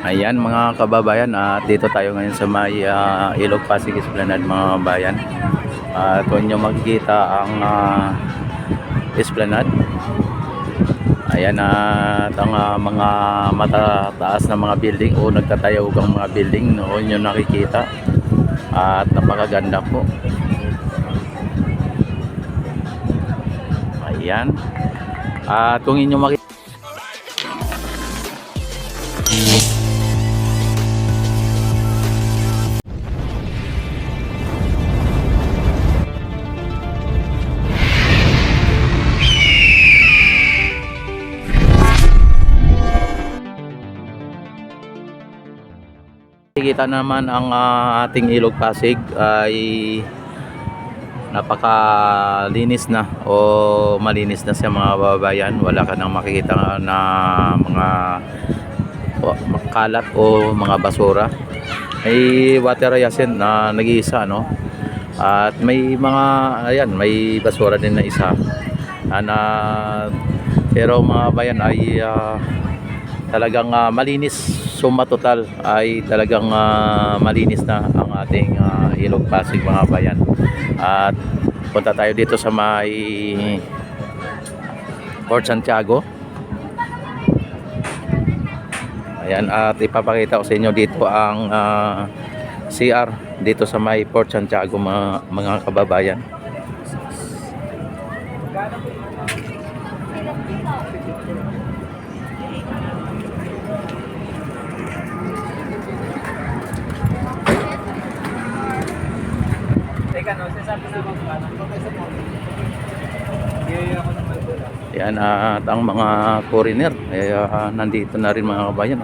Ayan mga kababayan, dito tayo ngayon sa may Ilog Pasig Esplanade mga bayan. Kung nyo makikita ang Esplanade. Ayan at ang mga matataas na mga building o nagtatayugang mga building noon nyo nakikita. At napakaganda po. Ayan. At kung inyo makikita kita naman ang ating Ilog Pasig ay napakalinis na o malinis na sa mga babayan. Wala ka nang makikita na mga kalat o mga basura. May water hyacinth na nag-iisa, no? At may mga ayan, may basura din na isa. Pero mga bayan ay talagang malinis. Suma total ay talagang malinis na ang ating Ilog Pasig mga bayan. At punta tayo dito sa may Port Santiago. Ayan, at ipapakita ko sa inyo dito ang CR dito sa may Port Santiago mga kababayan. Yan at ang mga foreigner nandito na rin mga kabayan.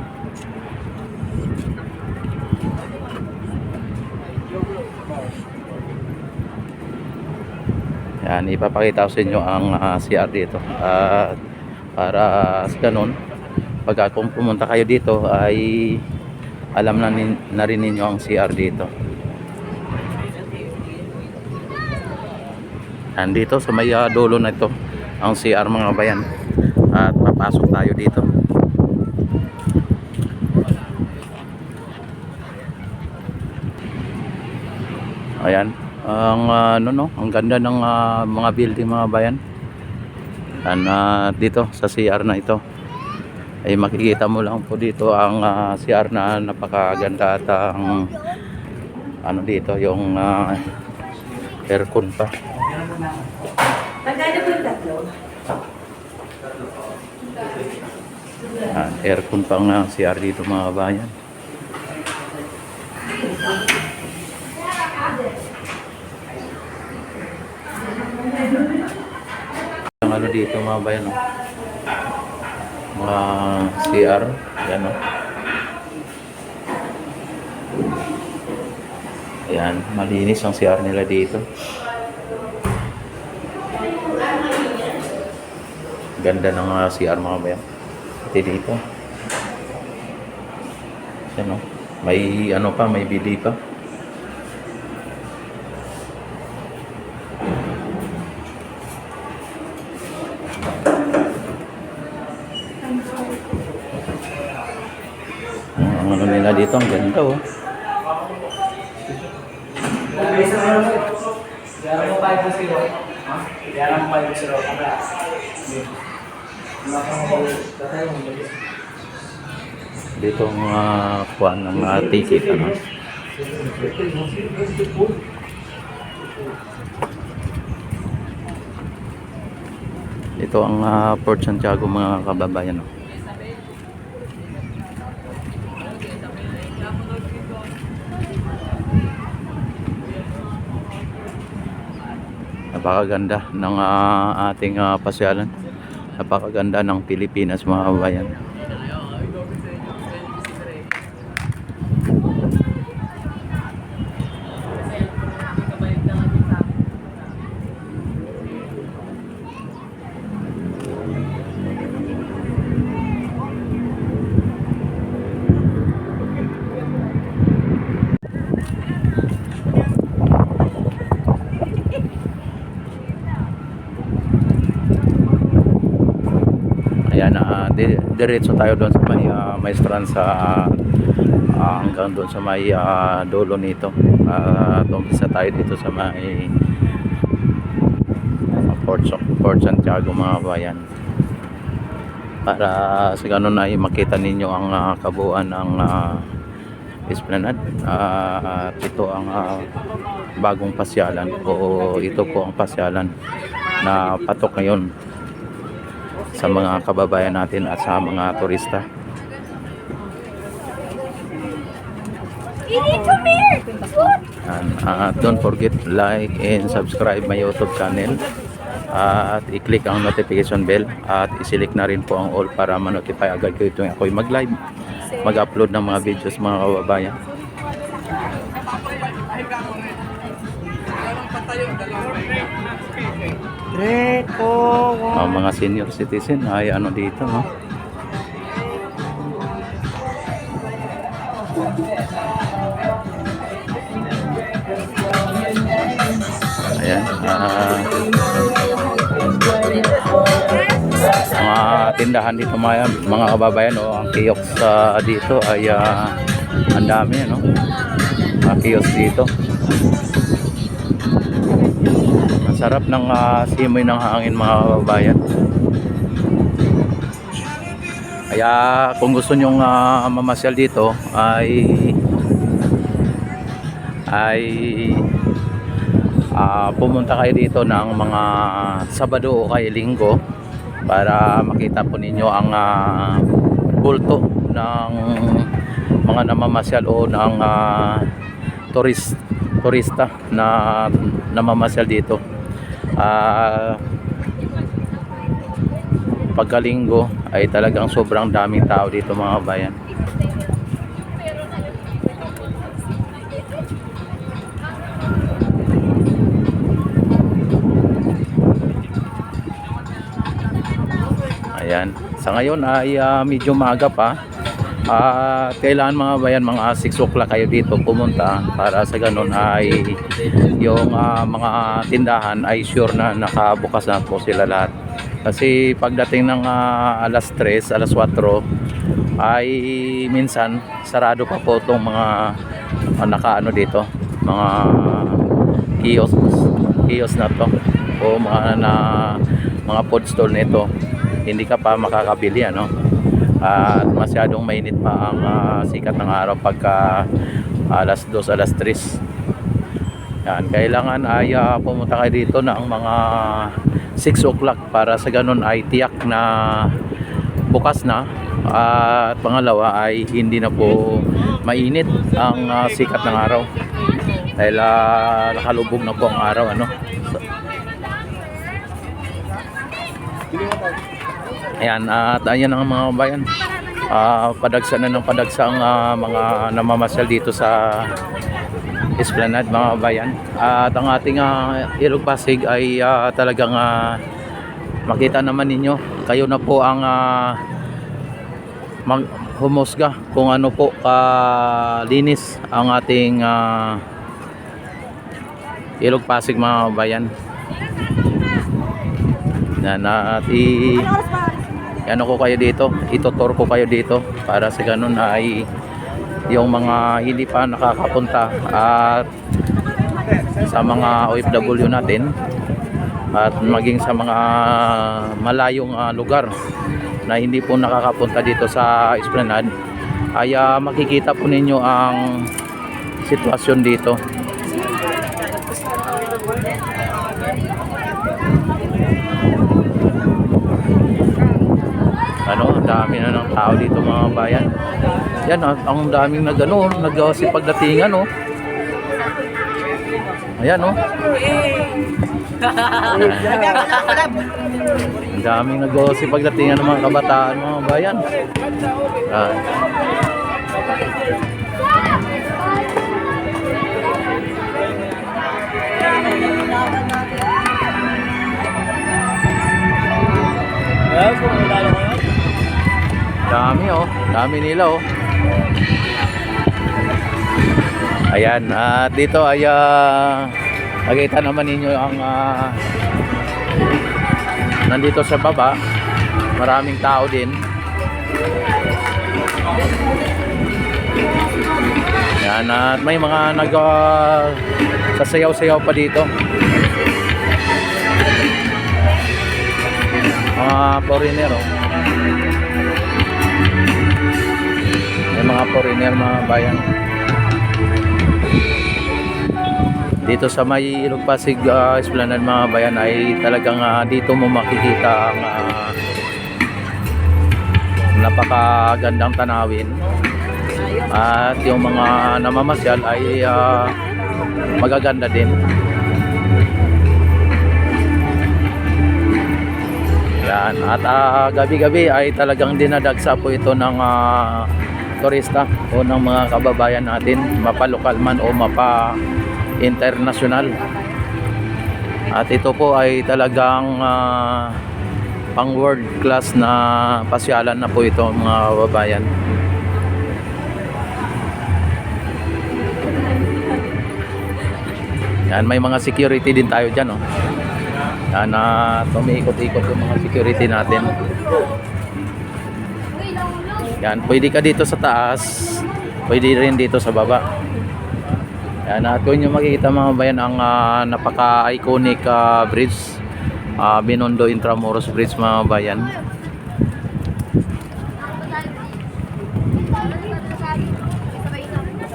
Yan, ipapakita ko sa inyo ang CR dito para sa ganun pag kung pumunta kayo dito ay alam na rin ninyo ang CR dito. Andito sa may dulo na ito ang CR mga bayan at papasok tayo dito. Ayan ang ang ganda ng mga building mga bayan. Dito sa CR na ito ay makikita mo lang po dito ang CR na napakaganda at ang dito yung aircon pa. Magkano po yung tatlo? Aircon pang CR dito mga bayan. Ang ano dito mga bayan, no? Mga CR yan, no? Ayan, malinis ang CR nila dito. Ganda ng CR mga bayan. Pati dito. Yan, no? May ano pa, may bili pa. Ang ano nila dito, ang ganda, oh. Dito ang kuhaan ng ticket, ano? Ito ang Port Santiago mga kababayan, no? Napakaganda ng ating pasyalan. Napakaganda ng Pilipinas mga kababayan. Ayan, diretso tayo doon sa may maestran sa hanggang doon sa may dulo nito. Umpisa tayo dito sa may Port Santiago mga bayan, para sa ganun ay makita ninyo ang kabuuan ng Esplanade. At ito ang bagong pasyalan, o ito po ang pasyalan na patok ngayon sa mga kababayan natin at sa mga turista. And don't forget like and subscribe my YouTube channel, at i-click ang notification bell at i-select na rin po ang all para ma-notify agad kayo tuwing ako'y mag-live, mag-upload ng mga videos mga kababayan. Mga senior citizen ay ano dito, no? Ayan, mga tindahan dito mga kababayan, ang kiosk dito ay ang dami, no? Mga kiosk dito. Ang sarap ng simoy ng hangin mga kababayan. Kaya kung gusto nyong mamasyal dito ay pumunta kayo dito ng mga Sabado o kay Linggo para makita po ninyo ang bulto ng mga namamasyal o ng turista na namamasyal dito. Pagkalinggo ay talagang sobrang daming tao dito mga bayan. Ayan, sa ngayon ay medyo maaga pa. Kailangan mga bayan, mga 6 o'clock kayo dito pumunta para sa ganun ay yung mga tindahan ay sure na nakabukas na po sila lahat. Kasi pagdating ng alas 3, alas 4 ay minsan sarado pa po itong mga nakaano dito, mga kiosk na to o mga food stall nito. Hindi ka pa makakabili, ano? At masyadong mainit pa ang sikat ng araw pagka alas 2, alas 3. Yan, kailangan ay pumunta kayo dito ng mga 6 o'clock para sa ganun ay tiyak na bukas na, at pangalawa ay hindi na po mainit ang sikat ng araw dahil nakalubog na po ang araw, ano? Ayan, at ayan ang mga bayan, padagsa na ng padagsa ang mga namamasyal dito sa Esplanade mga bayan. At ang ating Ilog Pasig ay talagang makita naman ninyo, kayo na po ang humusga kung ano po kalinis ang ating Ilog Pasig mga bayan. At ano ko kayo dito, itutur ko kayo dito para sa ganun ay yung mga hindi pa nakakapunta at sa mga OFW natin at maging sa mga malayong lugar na hindi po nakakapunta dito sa Esplanade ay makikita po ninyo ang sitwasyon dito. Ang dami na ng tao dito mga bayan. Yan, ang daming nagpagdatingan, oh. Ayan, oh. Ang daming nagpagdatingan ng mga kabataan mga bayan. Dami, oh. Dami nila, oh. Ayan, at dito ay nakita naman ninyo ang nandito sa baba, maraming tao din. Yan, at may mga sasayaw-sayaw pa dito. Mga foreigner, oh. May mga foreigner, mga bayan. Dito sa may Ilog Pasig Esplanade, mga bayan, ay talagang dito mo makikita ang napakagandang tanawin. At yung mga namamasyal ay magaganda din. Yan. At gabi-gabi ay talagang dinadagsa po ito ng turista o ng mga kababayan natin, mapalokal man o mapa-international. At ito po ay talagang pang world class na pasyalan na po ito, mga kababayan. Yan, may mga security din tayo dyan, oh. Yan, tumiikot-ikot yung mga security natin. Yan, pwede ka dito sa taas, pwede rin dito sa baba. Yan, at kung nyo makikita, mga bayan, ang napaka-iconic bridge, Binondo Intramuros Bridge, mga bayan.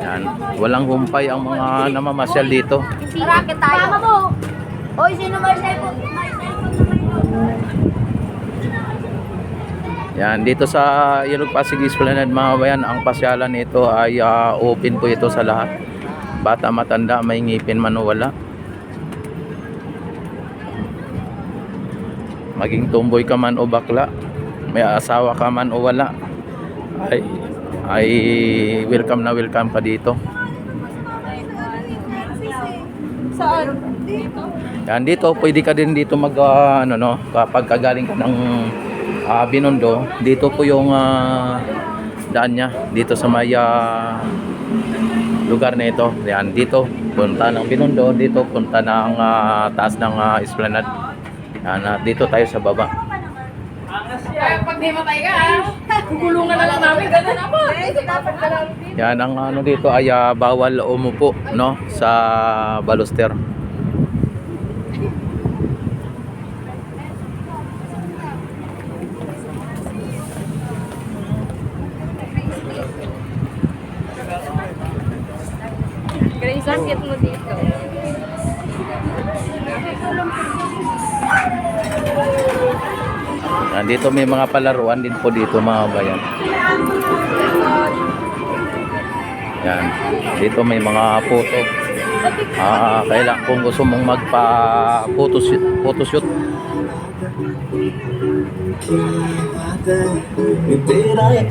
Yan, walang humpay ang mga namamasyal dito. Racket tayo. Tama mo. Hoy, sino may cellphone? Yan, dito sa Ilog Pasig Esplanade, mga bayan, ang pasyalan nito ay open po ito sa lahat. Bata, matanda, may ngipin man o wala. Maging tumboy ka man o bakla, may asawa ka man o wala, ay welcome na welcome ka dito. Saan? Yan, dito pwede ka din dito mag kapag kagaling ka ng Binondo, dito po yung daan niya dito sa may lugar na ito. Yan, dito punta ng Binondo, dito punta ng taas ng Esplanade. Yan, dito tayo sa baba. Pag di matay ka, kukulungan na lang namin. Ganun na po. Yan, ang dito ay bawal umupo, no, sa baluster. Grace, sakit mo dito. Dito may mga palaruan din po dito, mga bayan. Yan, dito may mga photo. Kailan kung gusto mong photoshoot.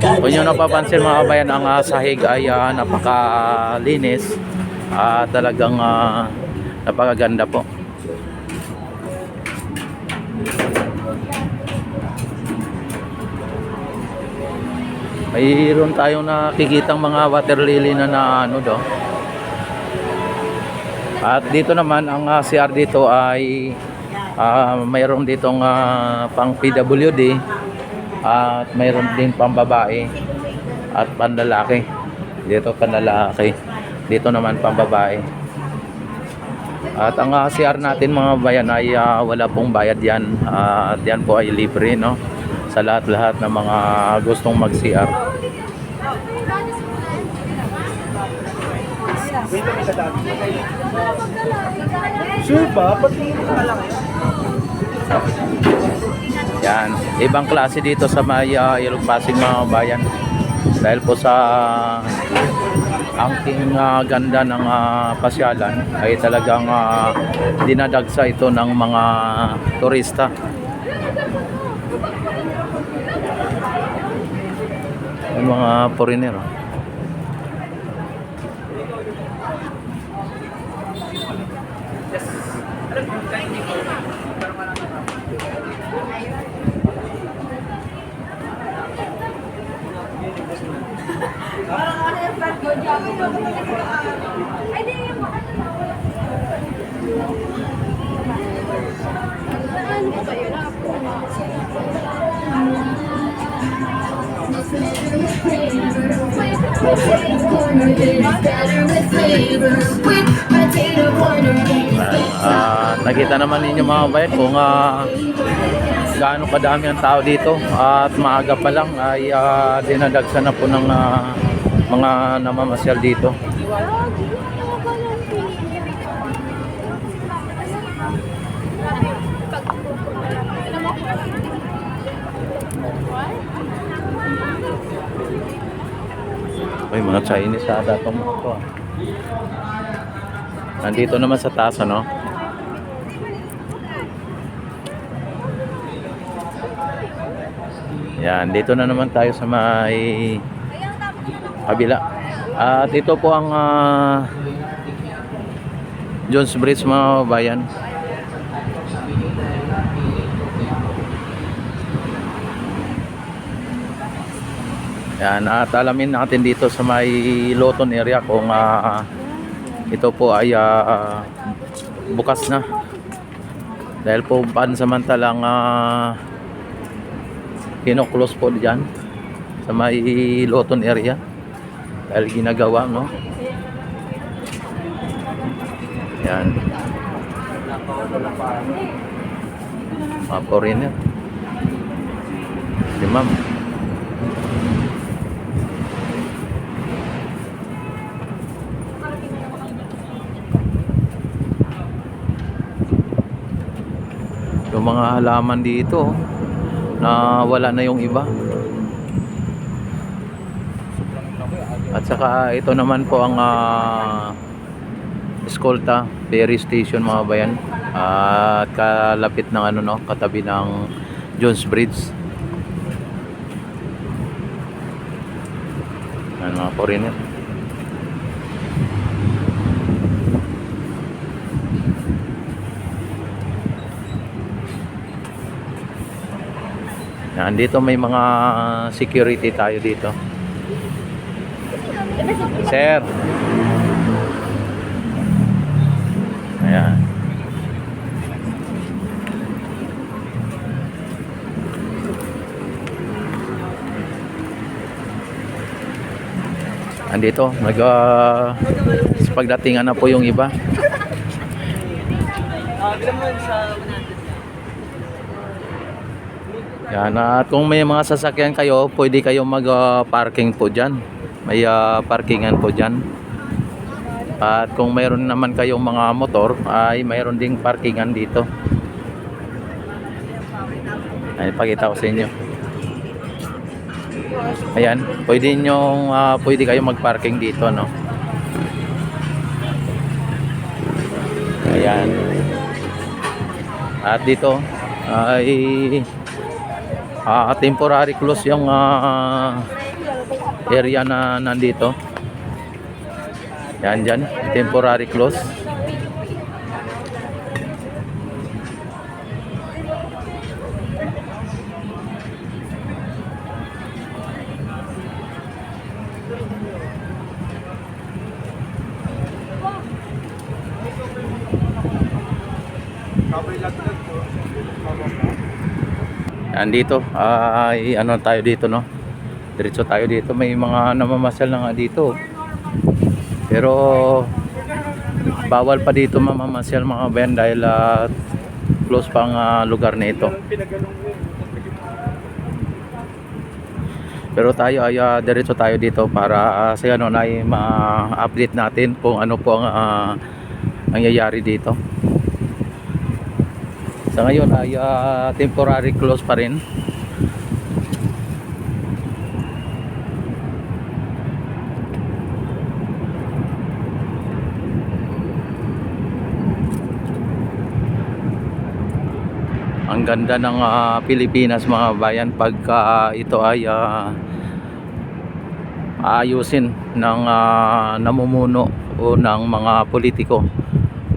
Kung nyo napapansin, mga bayan, ang sahig ay napakalinis. Talagang napakaganda po. Mayroon tayong nakikitang mga water lily na do. At dito naman ang CR dito ay mayroon ditong pang PWD at mayroon din pang babae at panlalaki. Dito panlalaki, dito naman pang babae. At ang CR natin, mga bayan, ay wala pong bayad yan. Yan po ay libre, no, sa lahat-lahat ng mga gustong mag-CR. Sure ba? Patingin ka lang. Yan, ibang klase dito sa may Ilog Pasig, mga bayan. Dahil po sa angking ganda ng pasyalan, ay talagang dinadagsa ito ng mga turista. Yung mga foreigner. Nakita naman ninyo mga bayan kung gaano kadami ang tao dito at maaga pa lang ay dinadagsan na po ng mga namamasyal dito. Ay, mga Chinese ata itong ito. Nandito naman sa taas, ano? Yan, dito na naman tayo sa may kabila. At ito po ang Jones Bridge mga bayan. Yan, at alamin natin dito sa may Loton area kung ito po ay bukas na. Dahil po pansamantalang kino-close po diyan sa may Loton area. Dahil ginagawa, no? Yan. Mga foreigner. Si ma'am. Yung mga halaman dito na wala na yung iba. At saka ito naman po ang Escolta ferry station mga bayan. At kalapit ng ano, no, katabi ng Jones Bridge. Yan mga foreigner. Yan, dito may mga security tayo dito. Sir. Ayan. Andito, sa pagdatingan na po yung iba. Yan, at kung may mga sasakyan kayo, pwede kayong mag-parking po dyan. May parkingan po dyan. At kung mayroon naman kayong mga motor, ay mayroon ding parkingan dito. Ay, pakita ko sa inyo. Ayan, pwede kayong mag-parking dito, no? Ayan. At dito ay temporary close yung area na nandito. Yan dyan, temporary close. Andito ay ano tayo dito, no? Diretso tayo dito, may mga namamasyal na nga dito. Pero bawal pa dito mamamasyal mga bayan dahil close pa ang lugar na ito. Pero tayo ay diretso tayo dito para sa ano ay ma-update natin kung ano po ang nangyayari dito. Sa ngayon ay temporary close pa rin. Ang ganda ng Pilipinas mga bayan pagka ito ay aayusin ng namumuno o ng mga politiko.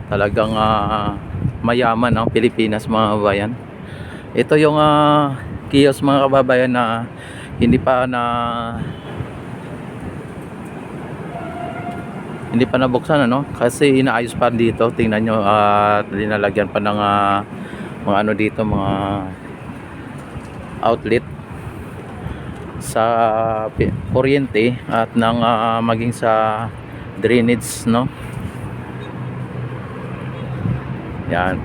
Talagang mayaman ang Pilipinas mga bayan. Ito yung kiosk mga kababayan na hindi pa nabuksan, ano, kasi inaayos pa dito. Tingnan nyo, linalagyan pa ng mga ano dito, mga outlet. sa kuryente at ng maging sa drainage, no? Yan.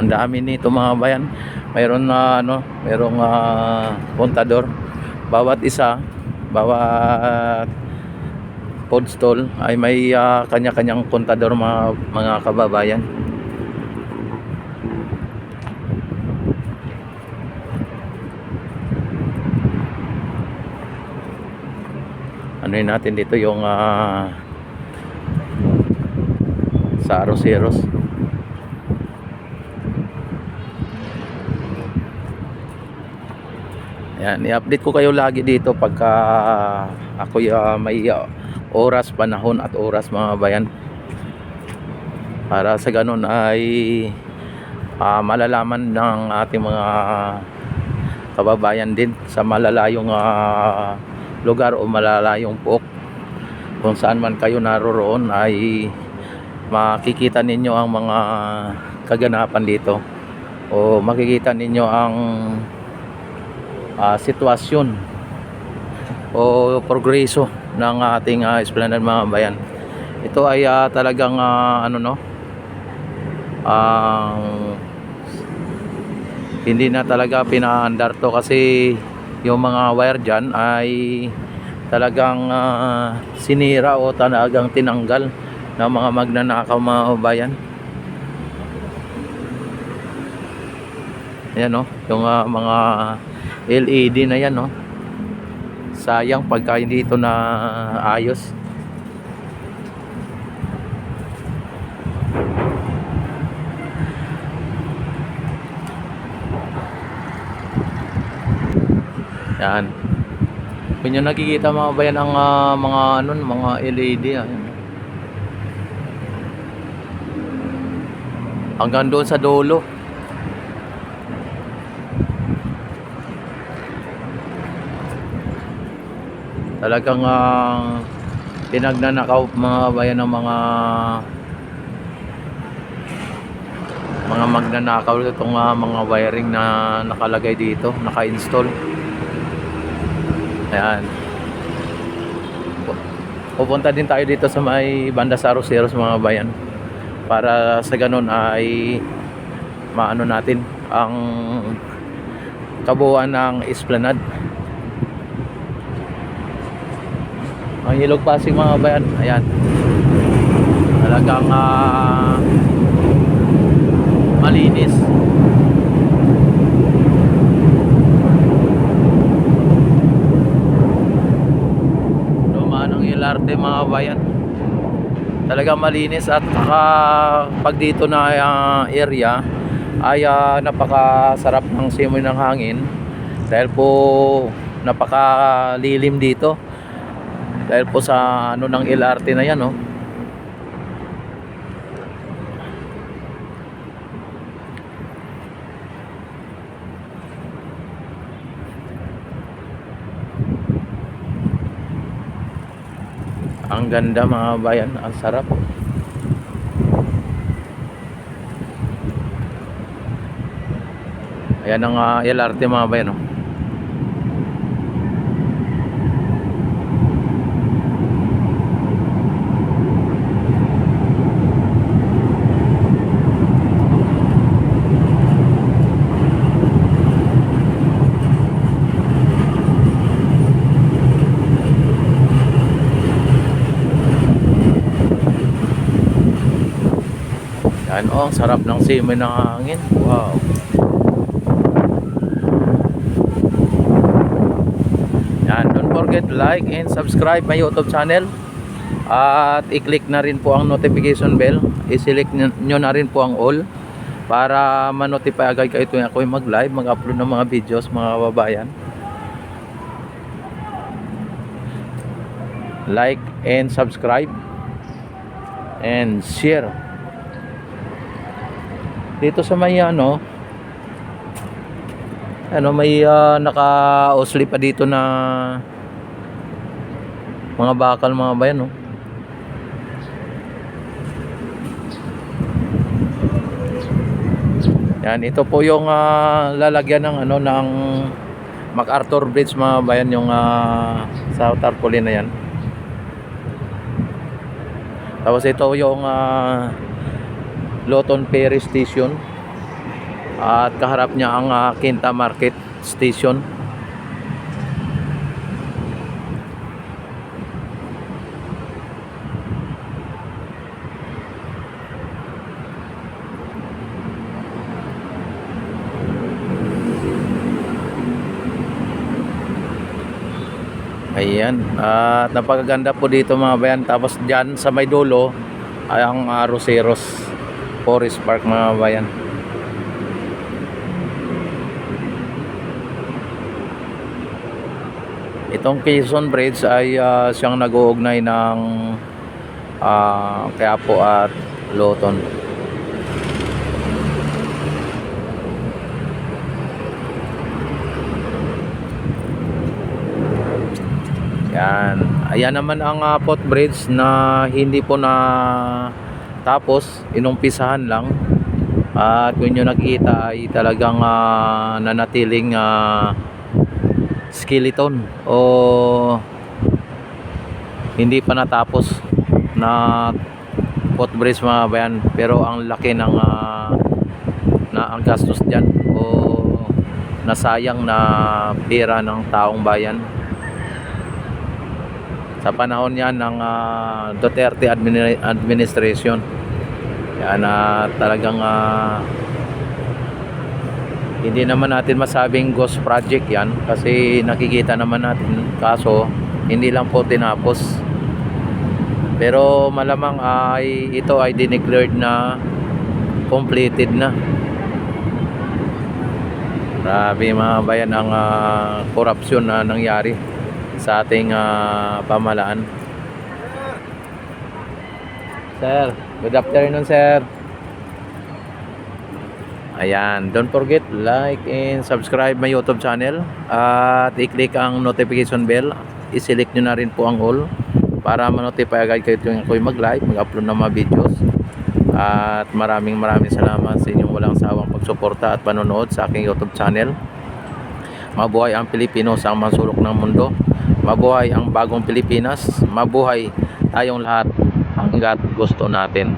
Ang dami nito mga bayan. Mayroon na mayroong kontador. Bawat isa, bawat food stall ay may kanya-kanyang kontador mga kababayan. Ano natin dito yung sa Arroceros. Yan, i-update ko kayo lagi dito pagka ako may oras, panahon at oras mga bayan, para sa ganun ay malalaman ng ating mga kababayan din sa malalayong lugar o malalayong pook kung saan man kayo naroroon, ay makikita ninyo ang mga kaganapan dito o makikita ninyo ang sitwasyon o progreso ng ating Esplanade mga bayan. Ito ay talagang hindi na talaga pinaandar to, kasi yung mga wire dyan ay talagang sinira o talagang tinanggal ng mga magnanakaw mga bayan. Ayan yung mga LED na yan sayang pagka hindi ito na ayos. Yan. Kung nyo nakikita mga bayan ang mga LED hanggang doon sa dulo. Talagang pinagnanakaw mga bayan ng mga magnanakaw itong mga wiring na nakalagay dito, naka-install. Ayan. Pupunta din tayo dito sa may banda sa Arroceros mga bayan, para sa ganun ay maano natin ang kabuuan ng Esplanade. Ang Ilog Pasig mga bayan, ayan, talagang malinis. Dumaan ang LRT mga bayan, talagang malinis. At pag dito na area ay napakasarap ng simoy ng hangin, dahil po napakalilim dito, dahil po sa ng LRT na yan Ang ganda mga bayan, ang sarap. Ayan ang LRT mga bayan Yan ang sarap ng simoy ng hangin. Wow. Yan, don't forget to like and subscribe my YouTube channel. At i-click na rin po ang notification bell. I-select nyo na rin po ang all para ma-notify agad kayo tuwing ako mag-live, mag-upload ng mga videos mga babayan. Like and subscribe and share. Dito sa may may naka-usli pa dito na mga bakal mga bayan Yan, ito po yung lalagyan ng MacArthur Bridge mga bayan, yung sa tarpaulin na yan. Tapos ito yung Loton Ferry Station at kaharap niya ang Quinta Market Station. Ayan, at napakaganda po dito mga bayan. Tapos dyan sa may dulo ay ang Roseros Forest Park mga bayan. Itong Quezon Bridge ay siyang nag-uugnay ng Quiapo at Loton. Yan. Ayan naman ang footbridge na hindi po na tapos, inumpisahan lang. At kung nyo nakikita ay talagang nanatiling skeleton o hindi pa natapos na footbridge mga bayan. Pero ang laki ng ang gastos dyan o nasayang na pera ng taong bayan sa panahon yan ng Duterte administration. Yan, talagang hindi naman natin masabing ghost project yan kasi nakikita naman natin, kaso hindi lang po tinapos. Pero malamang ay ito ay dineclared na completed na. Grabe mga bayan ang korupsyon na nangyari sa ating pamahalaan. Sir, good afternoon sir. Ayan, don't forget like and subscribe my YouTube channel at i-click ang notification bell. I-select nyo na rin po ang all para ma-notify agad kayo tuwing ako'y mag-live, mag-upload ng mga videos. At maraming salamat sa inyong walang sawang pagsuporta at panonood sa aking YouTube channel. Mabuhay ang Pilipino sa mga sulok ng mundo. Mabuhay ang bagong Pilipinas. Mabuhay tayong lahat hanggat gusto natin.